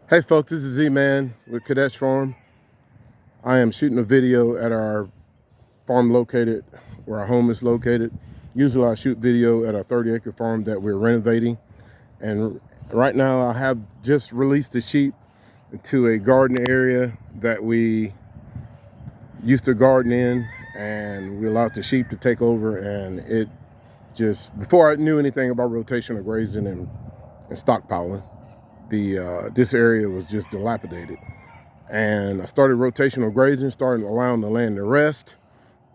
Hey folks, this is Z-Man with Kadesh Farm. I am shooting a video at our farm located where our home is located. Usually I shoot video at our 30-acre farm that we're renovating. And right now I have just released the sheep to a garden area that we used to garden in, and we allowed the sheep to take over. And it just, before I knew anything about rotational grazing and stockpiling, this area was just dilapidated. And I started rotational grazing, starting allowing the land to rest.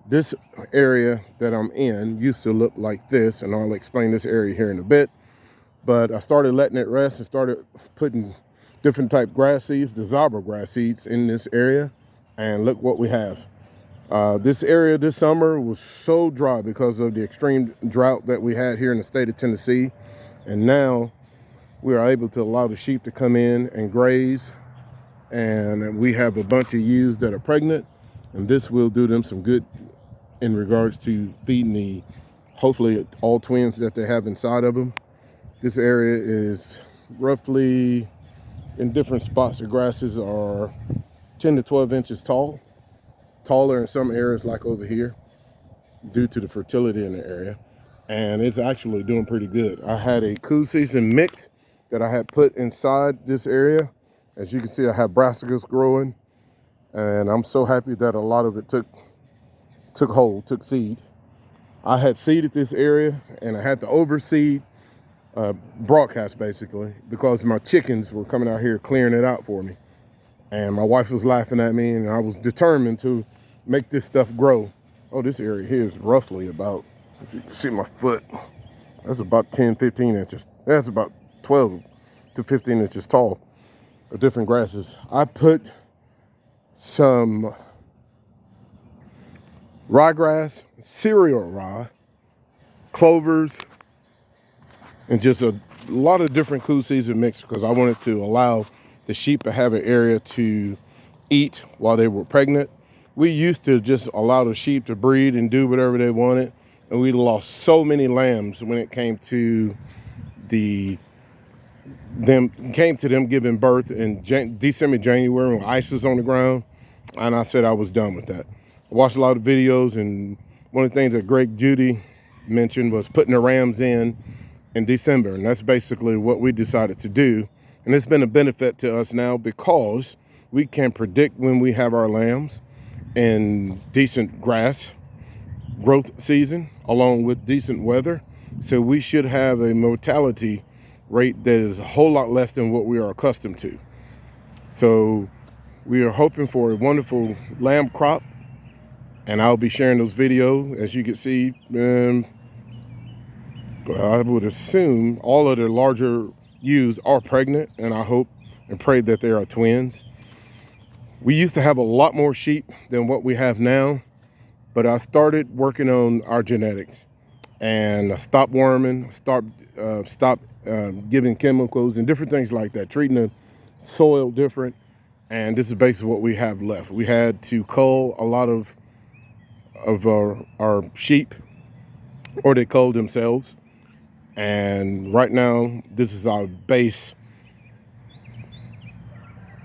This area that I'm in used to look like this, and I'll explain this area here in a bit. But I started letting it rest and started putting different type grass seeds, the Zabra grass seeds, in this area. And look what we have. This area this summer was so dry because of the extreme drought that we had here in the state of Tennessee. And now we are able to allow the sheep to come in and graze. And we have a bunch of ewes that are pregnant, and this will do them some good in regards to feeding the, hopefully, all twins that they have inside of them. This area is roughly, in different spots, the grasses are 10 to 12 inches tall, taller in some areas like over here, due to the fertility in the area. And it's actually doing pretty good. I had a cool season mix that I had put inside this area. As you can see, I have brassicas growing, and I'm so happy that a lot of it took hold, took seed. I had seeded this area, and I had to overseed, broadcast basically, because my chickens were coming out here clearing it out for me. And my wife was laughing at me, and I was determined to make this stuff grow. Oh, this area here is roughly about, if you can see my foot, that's about 10, 15 inches. That's about 12 to 15 inches tall. Of different grasses. I put some ryegrass, cereal rye, clovers, and just a lot of different cool season mix, because I wanted to allow the sheep to have an area to eat while they were pregnant. We used to just allow the sheep to breed and do whatever they wanted, and we lost so many lambs when it came to them giving birth in December, January, when ice was on the ground. And I said I was done with that. I watched a lot of videos, and one of the things that Greg Judy mentioned was putting the rams in December. And that's basically what we decided to do. And it's been a benefit to us now, because we can predict when we have our lambs in decent grass growth season, along with decent weather. So we should have a mortality rate that is a whole lot less than what we are accustomed to. So we are hoping for a wonderful lamb crop, and I'll be sharing those videos. As you can see, I would assume all of the larger ewes are pregnant, and I hope and pray that they are twins. We used to have a lot more sheep than what we have now, but I started working on our genetics, and I stopped worming, stopped giving chemicals and different things like that, treating the soil different. And this is basically what we have left. We had to cull a lot of our sheep, or they culled themselves. And right now, this is our base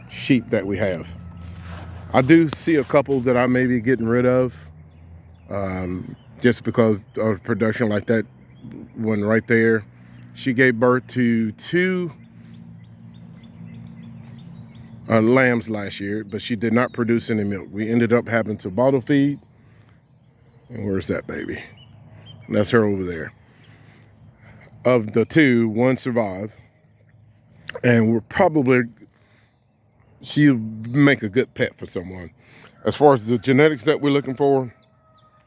sheep that we have. I do see a couple that I may be getting rid of, just because of production, like that one right there. She gave birth to 2 lambs last year, but she did not produce any milk. We ended up having to bottle feed. And where's that baby? And that's her over there. Of the 2, 1 survived. And she'll make a good pet for someone. As far as the genetics that we're looking for,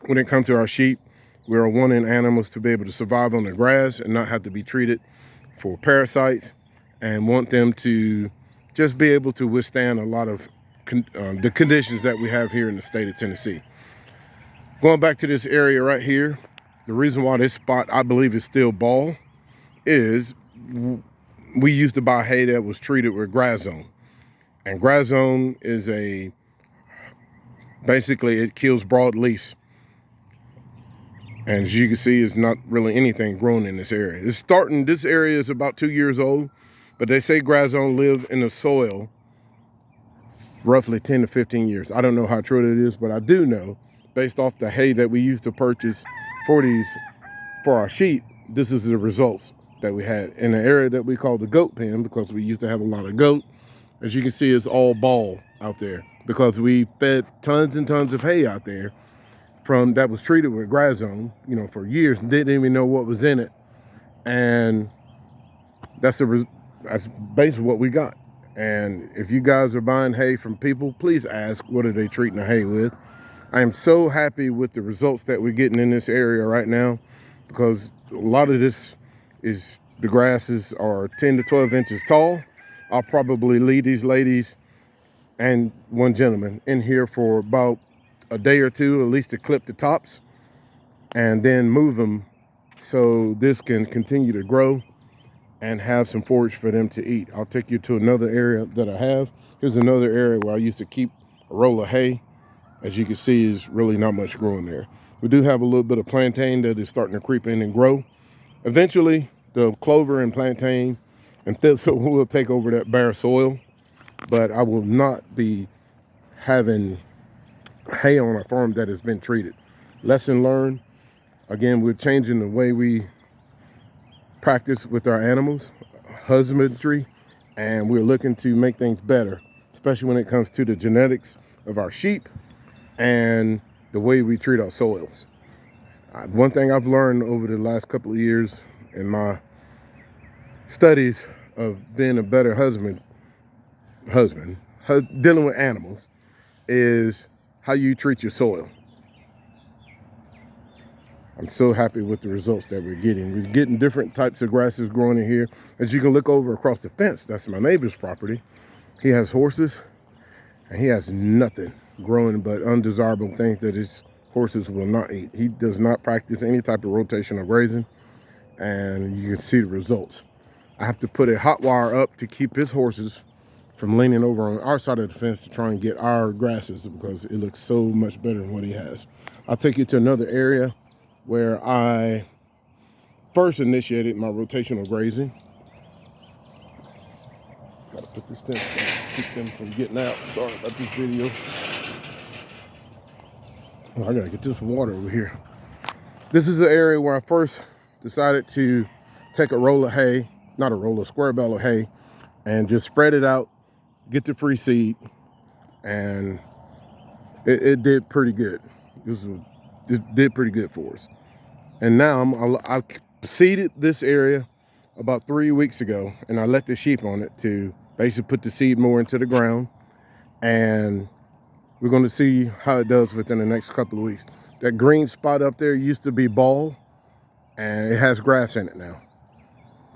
when it comes to our sheep, we are wanting animals to be able to survive on the grass and not have to be treated for parasites, and want them to just be able to withstand a lot of the conditions that we have here in the state of Tennessee. Going back to this area right here, the reason why this spot I believe is still ball is we used to buy hay that was treated with grass zone. And grass zone is basically it kills broadleafs. And as you can see, it's not really anything grown in this area. This area is about 2 years old, But they say grasszones live in the soil roughly 10 to 15 years. I don't know how true that is, but I do know, based off the hay that we used to purchase for our sheep, this is the results that we had in the area that we call the goat pen, because we used to have a lot of goat. As you can see, it's all ball out there because we fed tons and tons of hay out there that was treated with grazone, for years, and didn't even know what was in it. And that's basically what we got. And if you guys are buying hay from people, please ask, what are they treating the hay with? I am so happy with the results that we're getting in this area right now, because a lot of this is, the grasses are 10 to 12 inches tall. I'll probably leave these ladies and one gentleman in here for about a day or two, at least to clip the tops, and then move them so this can continue to grow and have some forage for them to eat. I'll take you to another area that I have. Here's another area where I used to keep a roll of hay. As you can see, is really not much growing there. We do have a little bit of plantain that is starting to creep in and grow. Eventually, the clover and plantain and thistle will take over that bare soil, but I will not be having hay on a farm that has been treated. Lesson learned. Again, we're changing the way we practice with our animals, husbandry, and we're looking to make things better, especially when it comes to the genetics of our sheep and the way we treat our soils. One thing I've learned over the last couple of years in my studies of being a better husband, dealing with animals, is how you treat your soil. I'm so happy with the results that we're getting. We're getting different types of grasses growing in here. As you can look over across the fence, that's my neighbor's property. He has horses, and he has nothing growing but undesirable things that his horses will not eat. He does not practice any type of rotational grazing, and you can see the results. I have to put a hot wire up to keep his horses from leaning over on our side of the fence to try and get our grasses, because it looks so much better than what he has. I'll take you to another area where I first initiated my rotational grazing. Gotta put this thing to keep them from getting out. Sorry about this video. Oh, I gotta get this water over here. This is the area where I first decided to take a roll of hay, not a roll, a square bale of hay, and just spread it out, get the free seed, and it did pretty good. It did pretty good for us. And now I seeded this area about 3 weeks ago, and I let the sheep on it to basically put the seed more into the ground, and we're going to see how it does within the next couple of weeks. That green spot up there used to be ball, and it has grass in it now.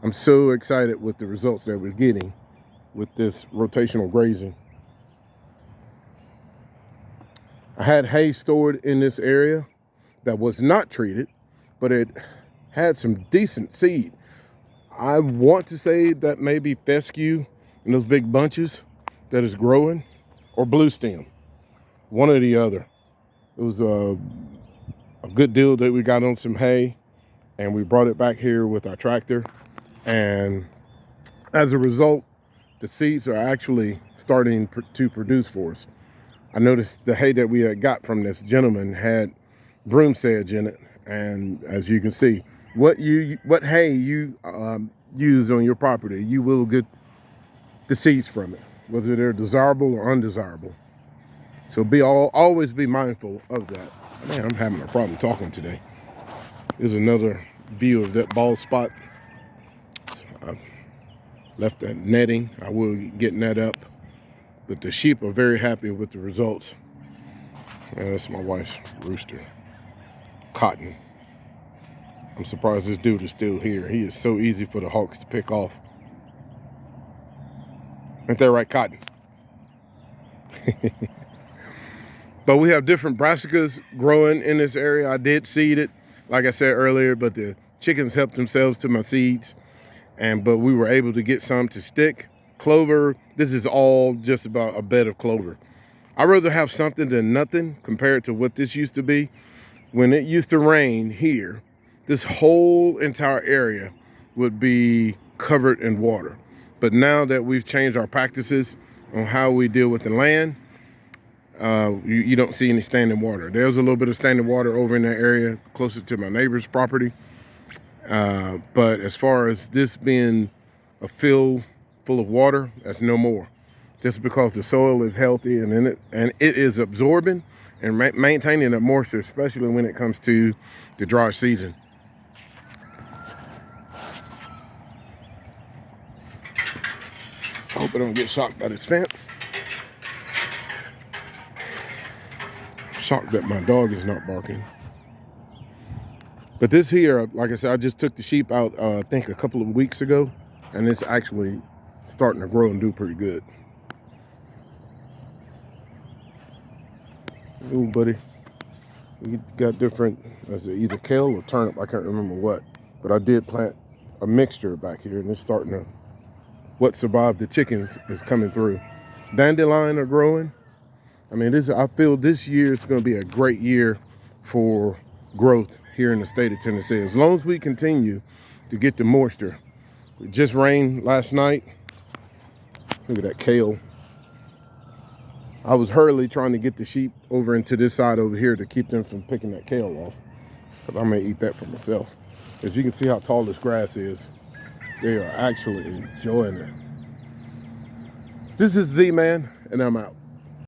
I'm so excited with the results that we're getting with this rotational grazing. I had hay stored in this area that was not treated, but it had some decent seed. I want to say that maybe fescue in those big bunches that is growing, or blue stem, one or the other. It was a good deal that we got on some hay, and we brought it back here with our tractor. And as a result, the seeds are actually starting to produce for us. I noticed the hay that we had got from this gentleman had broom sedge in it. And as you can see, what hay you use on your property, you will get the seeds from it, whether they're desirable or undesirable. So always be mindful of that. Man, I'm having a problem talking today. Here's another view of that bald spot. I've left that netting. I will be getting that up. But the sheep are very happy with the results. And that's my wife's rooster, Cotton. I'm surprised this dude is still here. He is so easy for the hawks to pick off. Ain't that right, Cotton? But we have different brassicas growing in this area. I did seed it, like I said earlier, but the chickens helped themselves to my seeds. But we were able to get some to stick. Clover, this is all just about a bed of clover. I'd rather have something than nothing compared to what this used to be. When it used to rain here, this whole entire area would be covered in water. But now that we've changed our practices on how we deal with the land, you don't see any standing water. There's a little bit of standing water over in that area closer to my neighbor's property. But as far as this being a field full of water, that's no more. Just because the soil is healthy and it is absorbing and maintaining the moisture, especially when it comes to the dry season. I hope I don't get shocked by this fence. I'm shocked that my dog is not barking. But this here, like I said, I just took the sheep out, I think a couple of weeks ago, and it's actually starting to grow and do pretty good. Ooh, buddy. We got different, either kale or turnip, I can't remember what. But I did plant a mixture back here, and it's starting to, what survived the chickens is coming through. Dandelion are growing. I mean, I feel this year is going to be a great year for growth here in the state of Tennessee. As long as we continue to get the moisture. It just rained last night. Look at that kale. I was hurriedly trying to get the sheep over into this side over here to keep them from picking that kale off. But I may eat that for myself. As you can see how tall this grass is, they are actually enjoying it. This is Z-Man, and I'm out.